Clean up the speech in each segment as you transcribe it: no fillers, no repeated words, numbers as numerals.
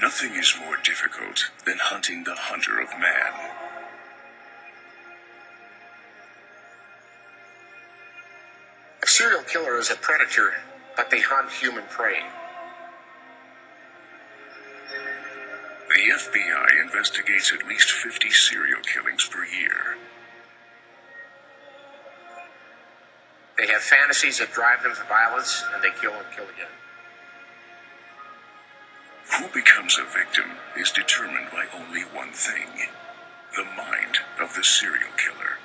Nothing is more difficult than hunting the hunter of man. A serial killer is a predator, but they hunt human prey. The FBI investigates at least 50 serial killings per year. They have fantasies that drive them to violence, and they kill and kill again. Who becomes a victim is determined by only one thing: the mind of the serial killer.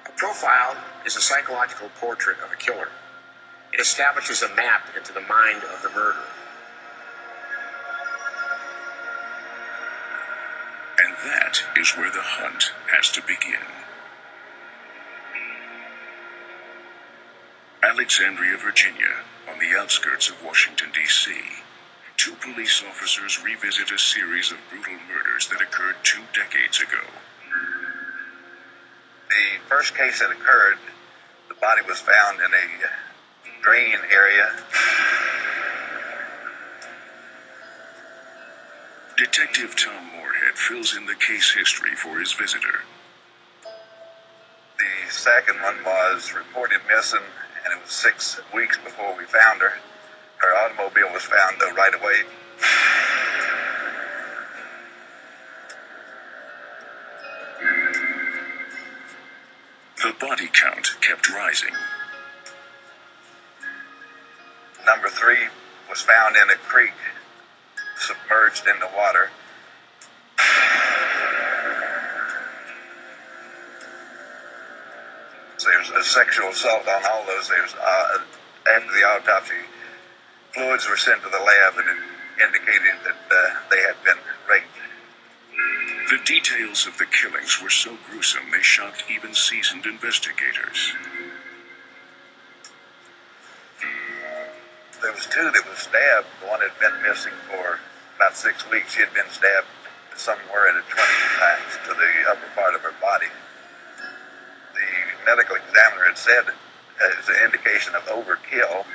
A profile is a psychological portrait of a killer. It establishes a map into the mind of the murderer. And that is where the hunt has to begin. Alexandria, Virginia, on the outskirts of Washington, D.C., two police officers revisit a series of brutal murders that occurred 2 decades ago. The first case that occurred, the body was found in a drain area. Detective Tom Moorhead fills in the case history for his visitor. The second one was reported missing, and it was 6 weeks before we found her. Her automobile was found right away. The body count kept rising. Number 3 was found in a creek, submerged in the water. So there's a sexual assault on all those. After the autopsy, fluids were sent to the lab, and it indicated that they had been raped. The details of the killings were so gruesome they shocked even seasoned investigators. There was 2 that was stabbed. One had been missing for about 6 weeks. She had been stabbed somewhere at 20 times to the upper part of her body. The medical examiner had said it's an indication of overkill,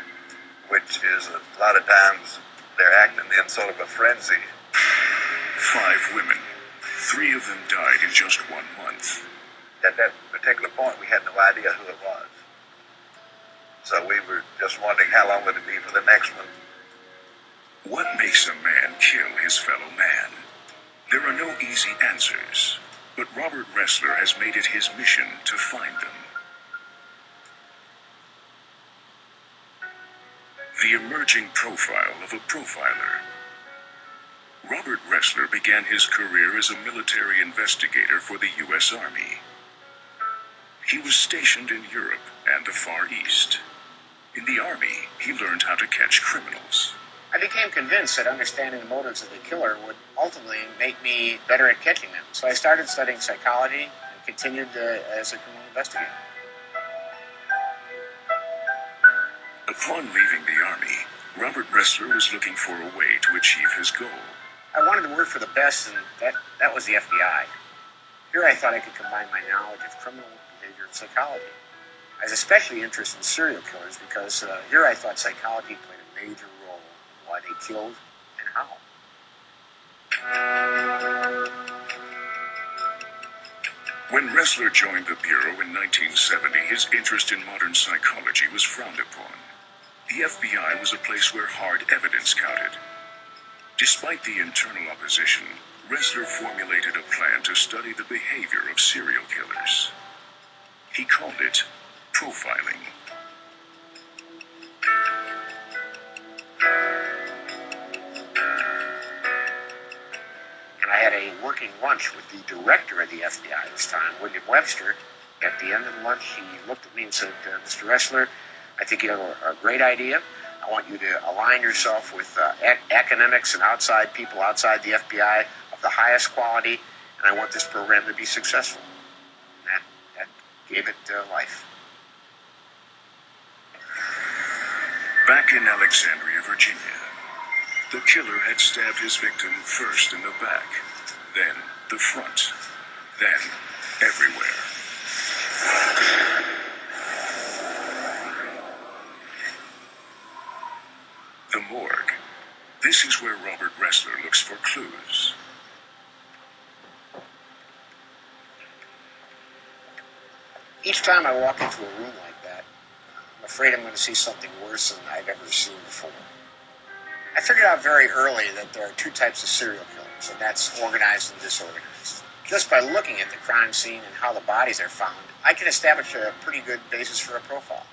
which is a lot of times they're acting in sort of a frenzy. 5 women. 3 of them died in just 1 month. At that particular point, we had no idea who it was. So we were just wondering how long would it be for the next one. What makes a man kill his fellow man? There are no easy answers, but Robert Ressler has made it his mission to find them. The emerging profile of a profiler. Robert Ressler began his career as a military investigator for the U.S. Army. He was stationed in Europe and the Far East. In the Army, he learned how to catch criminals. I became convinced that understanding the motives of the killer would ultimately make me better at catching them. So I started studying psychology and continued as a criminal investigator. Upon leaving the Army, Robert Ressler was looking for a way to achieve his goal. I wanted to work for the best, and that was the FBI. Here I thought I could combine my knowledge of criminal behavior and psychology. I was especially interested in serial killers because here I thought psychology played a major role in why they killed and how. When Ressler joined the Bureau in 1970, his interest in modern psychology was frowned upon. The FBI was a place where hard evidence counted. Despite the internal opposition, Ressler formulated a plan to study the behavior of serial killers. He called it profiling. And I had a working lunch with the director of the FBI this time, William Webster. At the end of the lunch, he looked at me and said, Mr. Ressler, I think you have a great idea. I want you to align yourself with academics and outside people outside the FBI of the highest quality, and I want this program to be successful. And that gave it life. Back in Alexandria, Virginia, the killer had stabbed his victim first in the back, then the front, then everywhere. The morgue. This is where Robert Ressler looks for clues. Each time I walk into a room like that, I'm afraid I'm going to see something worse than I've ever seen before. I figured out very early that there are two types of serial killers, and that's organized and disorganized. Just by looking at the crime scene and how the bodies are found, I can establish a pretty good basis for a profile.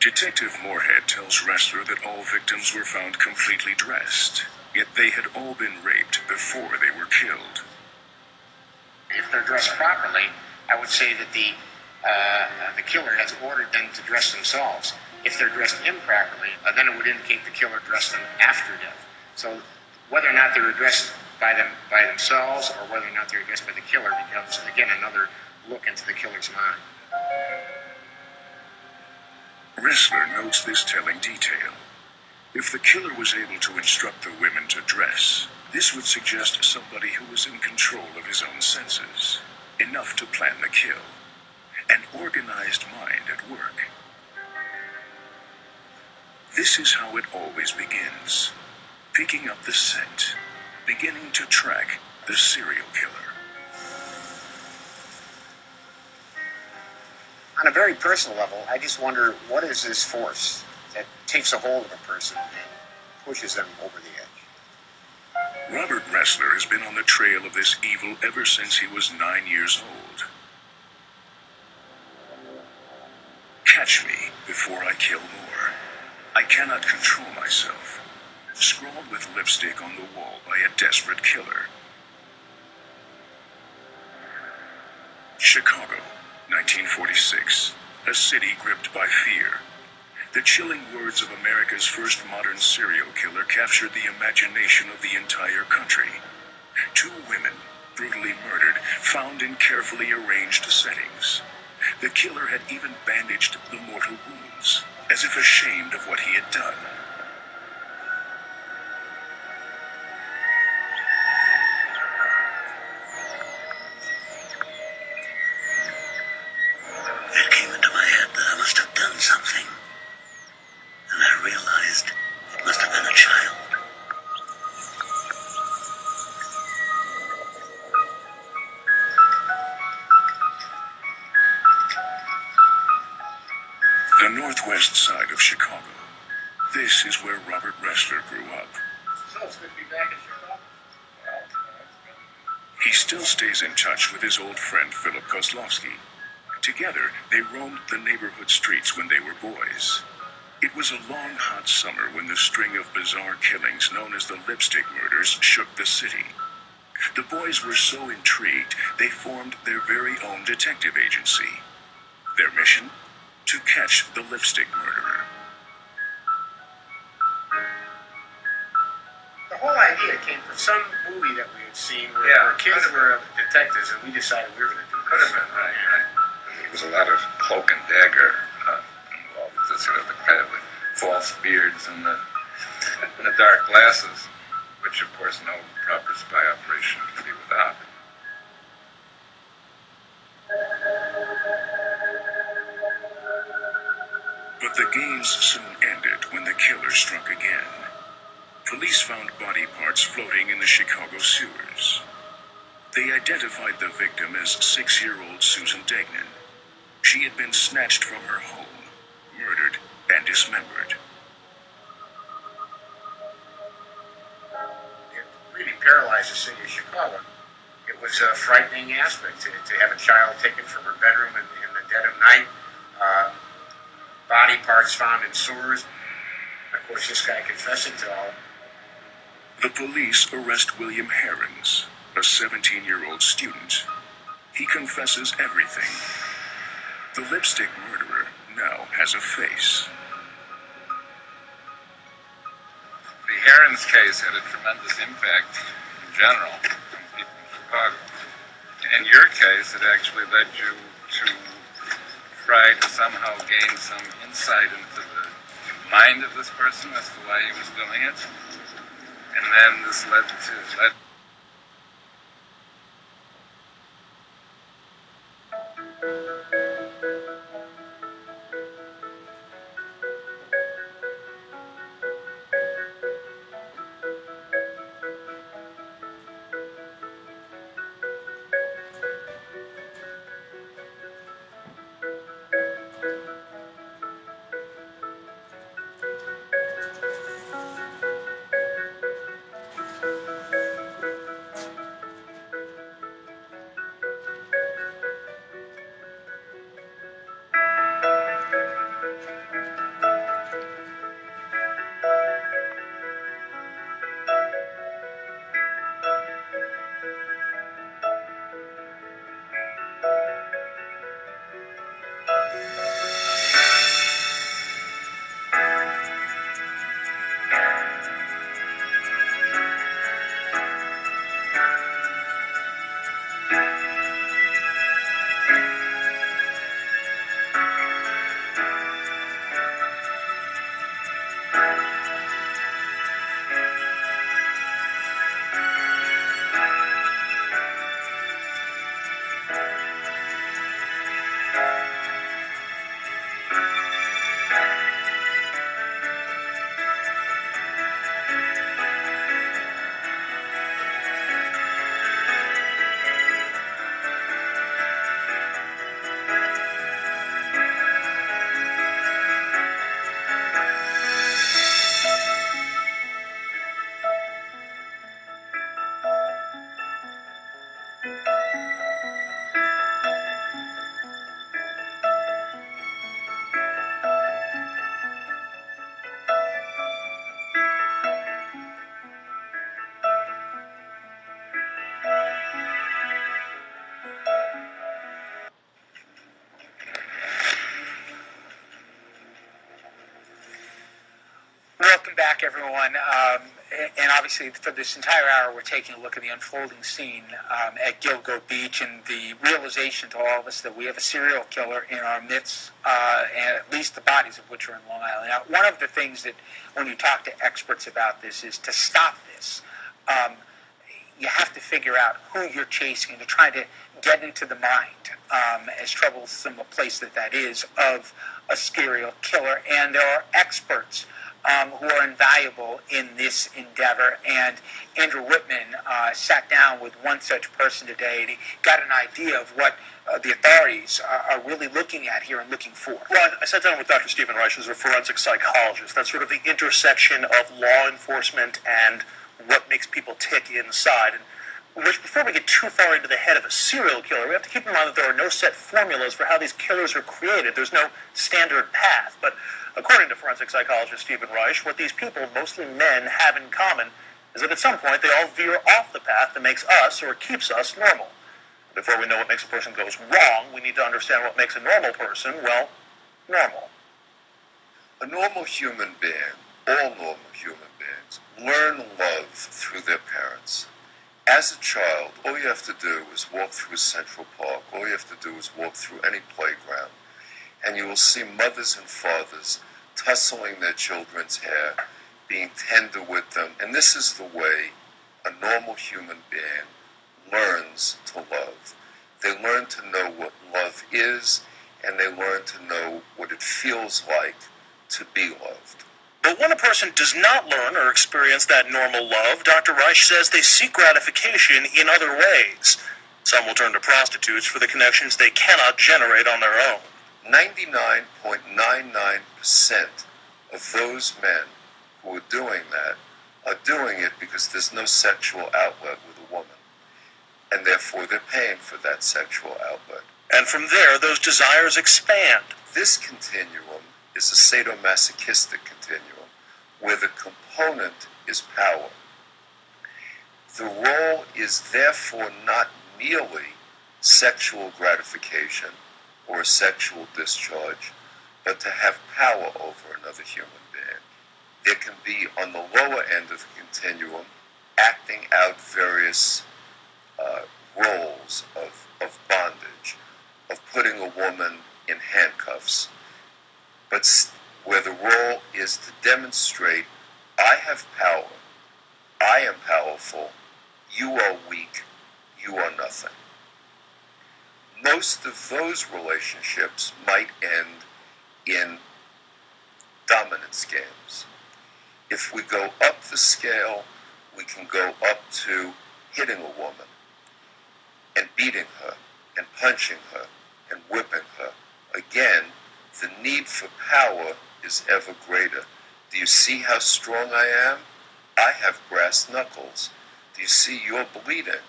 Detective Moorhead tells Ressler that all victims were found completely dressed, yet they had all been raped before they were killed. If they're dressed properly, I would say that the killer has ordered them to dress themselves. If they're dressed improperly, then it would indicate the killer dressed them after death. So whether or not they were dressed by themselves or whether or not they were dressed by the killer becomes, again, another look into the killer's mind. Ressler notes this telling detail. If the killer was able to instruct the women to dress, this would suggest somebody who was in control of his own senses, enough to plan the kill. An organized mind at work. This is how it always begins. Picking up the scent, beginning to track the serial killer. On a very personal level, I just wonder, what is this force that takes a hold of a person and pushes them over the edge? Robert Ressler has been on the trail of this evil ever since he was 9 years old. Catch me before I kill more. I cannot control myself. Scrawled with lipstick on the wall by a desperate killer. Chicago, 1946. A city gripped by fear. The chilling words of America's first modern serial killer captured the imagination of the entire country. 2 women, brutally murdered, found in carefully arranged settings. The killer had even bandaged the mortal wounds, as if ashamed of what he had done. It came into my head that I must have done something. And I realized it must have been a child. The northwest side of Chicago. This is where Robert Ressler grew up. So it's good to be back in Chicago. He still stays in touch with his old friend Philip Kozlowski. Together, they roamed the neighborhood streets when they were boys. It was a long, hot summer when the string of bizarre killings known as the Lipstick Murders shook the city. The boys were so intrigued, they formed their very own detective agency. Their mission? To catch the Lipstick Murderer. The whole idea came from some movie that we had seen where kids were detectives, and we decided we were going to do Could have been, right. There was a lot of cloak and dagger involved with this, the kind of the false beards and the dark glasses, which of course no proper spy operation could be without. But the games soon ended when the killer struck again. Police found body parts floating in the Chicago sewers. They identified the victim as 6-year-old Susan Degnan. She had been snatched from her home, murdered, and dismembered. It really paralyzed the city of Chicago. It was a frightening aspect to have a child taken from her bedroom in the dead of night, body parts found in sewers. Of course, this guy confessing to all. The police arrest William Herons, a 17-year-old student. He confesses everything. The lipstick murderer now has a face. The Herons case had a tremendous impact in general on people in Chicago. In your case, it actually led you to try to somehow gain some insight into the mind of this person as to why he was doing it. And then this led to... Welcome back, everyone. And obviously, for this entire hour, we're taking a look at the unfolding scene at Gilgo Beach and the realization to all of us that we have a serial killer in our midst, and at least the bodies of which are in Long Island. Now, one of the things that when you talk to experts about this is to stop this, you have to figure out who you're chasing and to try to get into the mind, as troublesome a place that is, of a serial killer. And there are experts who are invaluable in this endeavor. And Andrew Whitman sat down with one such person today, and he got an idea of what the authorities are really looking at here and looking for. Well, I sat down with Dr. Stephen Reich, who's a forensic psychologist. That's sort of the intersection of law enforcement and what makes people tick inside. And Rich, before we get too far into the head of a serial killer, we have to keep in mind that there are no set formulas for how these killers are created. There's no standard path. But according to forensic psychologist Stephen Reich, what these people, mostly men, have in common is that at some point they all veer off the path that makes us or keeps us normal. Before we know what makes a person goes wrong, we need to understand what makes a normal person, well, normal. A normal human being, all normal human beings, learn love through their parents. As a child, all you have to do is walk through Central Park. All you have to do is walk through any playground, and you will see mothers and fathers tussling their children's hair, being tender with them. And this is the way a normal human being learns to love. They learn to know what love is, and they learn to know what it feels like to be loved. But when a person does not learn or experience that normal love, Dr. Reich says they seek gratification in other ways. Some will turn to prostitutes for the connections they cannot generate on their own. 99.99% of those men who are doing that are doing it because there's no sexual outlet with a woman, and therefore they're paying for that sexual outlet. And from there, those desires expand. This continuum is a sadomasochistic continuum, where the component is power. The role is therefore not merely sexual gratification or sexual discharge, but to have power over another human being. There can be, on the lower end of the continuum, acting out various roles of bondage, of putting a woman in handcuffs, but where the role is to demonstrate, I have power, I am powerful, you are weak, you are nothing. Most of those relationships might end in dominance games. If we go up the scale, we can go up to hitting a woman and beating her and punching her and whipping her. Again, the need for power is ever greater. Do you see how strong I am? I have brass knuckles. Do you see you're bleeding?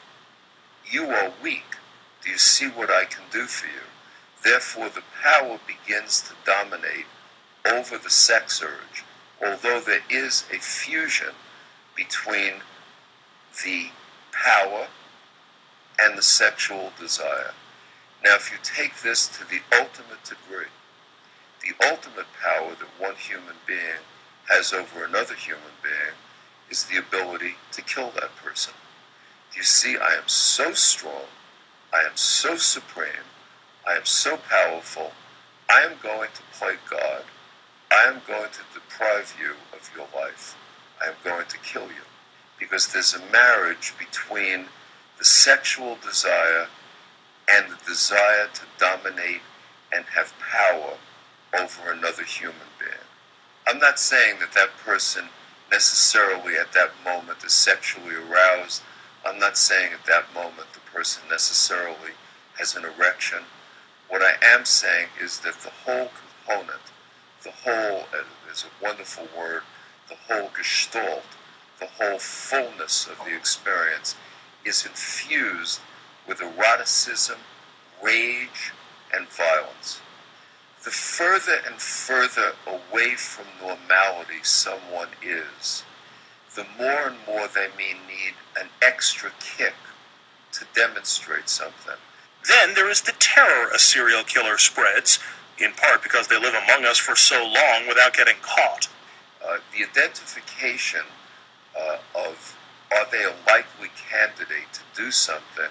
You are weak. Do you see what I can do for you? Therefore, the power begins to dominate over the sex urge, although there is a fusion between the power and the sexual desire. Now, if you take this to the ultimate degree, the ultimate power that one human being has over another human being is the ability to kill that person. Do you see, I am so strong, I am so supreme, I am so powerful, I am going to play God. I am going to deprive you of your life. I am going to kill you. Because there's a marriage between the sexual desire and the desire to dominate and have power over another human being. I'm not saying that that person necessarily at that moment is sexually aroused. I'm not saying at that moment the person necessarily has an erection. What I am saying is that the whole component, the whole, is a wonderful word, the whole gestalt, the whole fullness of the experience is infused with eroticism, rage, and violence. The further and further away from normality someone is, the more and more they may need an extra kick to demonstrate something. Then there is the terror a serial killer spreads, in part because they live among us for so long without getting caught. The identification of are they a likely candidate to do something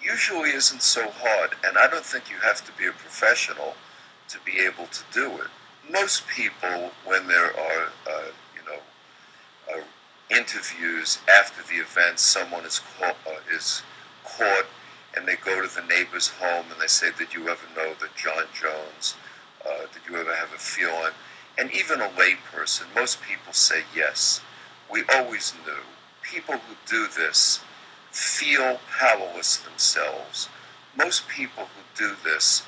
usually isn't so hard, and I don't think you have to be a professional to be able to do it. Most people, when there are interviews after the event, someone is caught and they go to the neighbor's home and they say, did you ever know that John Jones, did you ever have a feeling? And even a lay person, most people say yes. We always knew. People who do this feel powerless themselves. Most people who do this,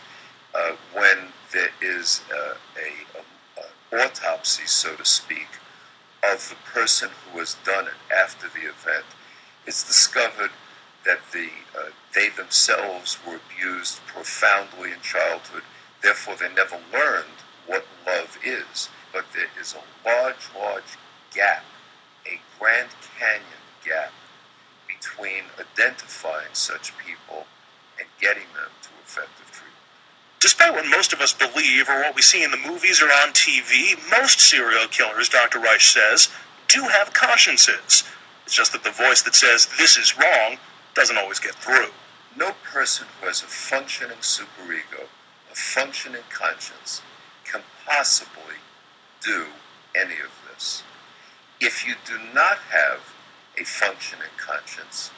when there is an autopsy, so to speak, of the person who has done it after the event, it's discovered that they themselves were abused profoundly in childhood. Therefore, they never learned what love is. But there is a large gap, a Grand Canyon gap, between identifying such people and getting them to effective treatment. Despite what most of us believe or what we see in the movies or on TV, most serial killers, Dr. Reich says, do have consciences. It's just that the voice that says this is wrong doesn't always get through. No person who has a functioning superego, a functioning conscience, can possibly do any of this. If you do not have a functioning conscience,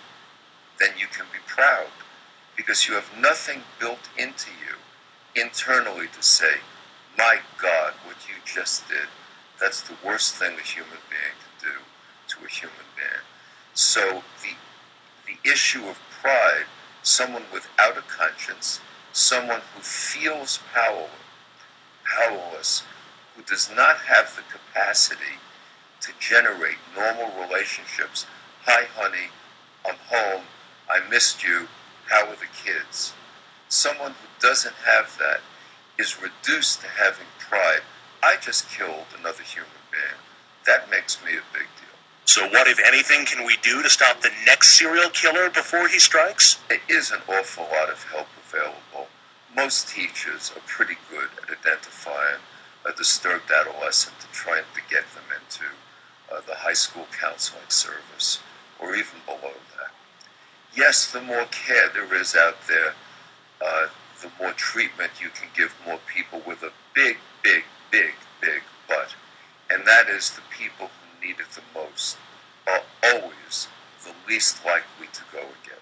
then you can be proud, because you have nothing built into you internally to say, my God, what you just did, That's the worst thing a human being can do to a human being. So the issue of pride, someone without a conscience, someone who feels powerless, who does not have the capacity to generate normal relationships. Hi, honey, I'm home, I missed you, how are the kids? Someone who doesn't have that is reduced to having pride. I just killed another human being. That makes me a big deal. So what, if anything, can we do to stop the next serial killer before he strikes? There is an awful lot of help available. Most teachers are pretty good at identifying a disturbed adolescent and trying to get them into the high school counseling service, or even below that. Yes, the more care there is out there, the more treatment you can give more people with a big butt. And that is the people who need it the most are always the least likely to go and get it.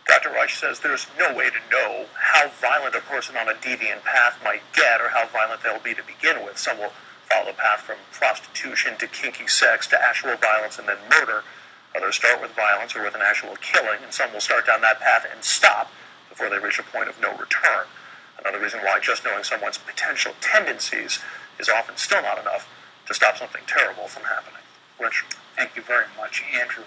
Dr. Reich says there's no way to know how violent a person on a deviant path might get or how violent they'll be to begin with. Some will follow the path from prostitution to kinky sex to actual violence and then murder. Others start with violence or with an actual killing, and some will start down that path and stop before they reach a point of no return. Another reason why just knowing someone's potential tendencies is often still not enough to stop something terrible from happening. Rich? Thank you very much, Andrew.